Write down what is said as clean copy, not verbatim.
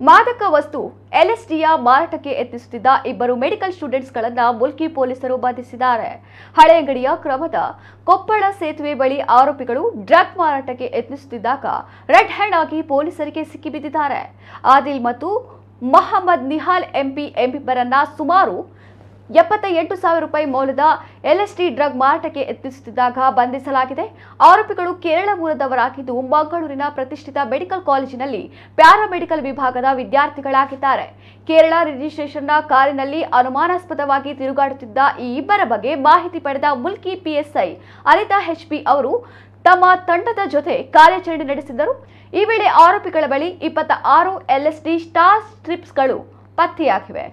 ಮಾದಕ ವಸ್ತು ಎಲ್ಎಸ್ಡಿಯ ಮಾರಾಟಕ್ಕೆ ಯತ್ನಿಸುತ್ತಿದ್ದ ಇಬ್ಬರು ಮೆಡಿಕಲ್ ಸ್ಟೂಡೆಂಟ್ಸ್ಗಳನ್ನು ಮುಲ್ಕಿ ಪೊಲೀಸರು ಬಂಧಿಸಿದ್ದಾರೆ. ಹಳೆಯಂಗಡಿಯ ಕ್ರಮದ ಕೊಪ್ಪಳ ಸೇತುವೆ ಬಳಿ ಆರೋಪಿಗಳು ಡ್ರಗ್ ಮಾರಾಟಕ್ಕೆ ಯತ್ನಿಸುತ್ತಿದ್ದಾಗ ರೆಡ್ ಹ್ಯಾಂಡ್ ಆಗಿ ಪೊಲೀಸರಿಗೆ ಸಿಕ್ಕಿಬಿದ್ದಿದ್ದಾರೆ. ಆದಿಲ್ ಮತ್ತು ಮೊಹಮ್ಮದ್ ನಿಹಾಲ್ ಎಂಬಿಬ್ಬರನ್ನ ಸುಮಾರು 78,000 ರೂಪಾಯಿ ಮೌಲ್ಯದ ಎಲ್ಎಸ್ಡಿ ಡ್ರಗ್ ಮಾರಾಟಕ್ಕೆ ಯತ್ನಿಸುತ್ತಿದ್ದಾಗ ಬಂಧಿಸಲಾಗಿದೆ. ಆರೋಪಿಗಳು ಕೇರಳ ಮೂಲದವರಾಗಿದ್ದು ಮಂಗಳೂರಿನ ಪ್ರತಿಷ್ಠಿತ ಮೆಡಿಕಲ್ ಕಾಲೇಜಿನಲ್ಲಿ ಪ್ಯಾರಾಮೆಡಿಕಲ್ ವಿಭಾಗದ ವಿದ್ಯಾರ್ಥಿಗಳಾಗಿದ್ದಾರೆ. ಕೇರಳ ರಿಜಿಸ್ಟ್ರೇಷನ್ನ ಕಾರಿನಲ್ಲಿ ಅನುಮಾನಾಸ್ಪದವಾಗಿ ತಿರುಗಾಡುತ್ತಿದ್ದ ಈ ಇಬ್ಬರ ಬಗ್ಗೆ ಮಾಹಿತಿ ಪಡೆದ ಮುಲ್ಕಿ ಪಿಎಸ್ಐ ಅನಿತಾ ಎಚ್ಪಿ ಅವರು ತಮ್ಮ ತಂಡದ ಜೊತೆ ಕಾರ್ಯಾಚರಣೆ ನಡೆಸಿದ್ದರು. ಈ ವೇಳೆ ಆರೋಪಿಗಳ ಬಳಿ 26 ಎಲ್ಎಸ್ಡಿ ಸ್ಟಾರ್ ಸ್ಟ್ರಿಪ್ಸ್ಗಳು ಪತ್ತೆಯಾಗಿವೆ.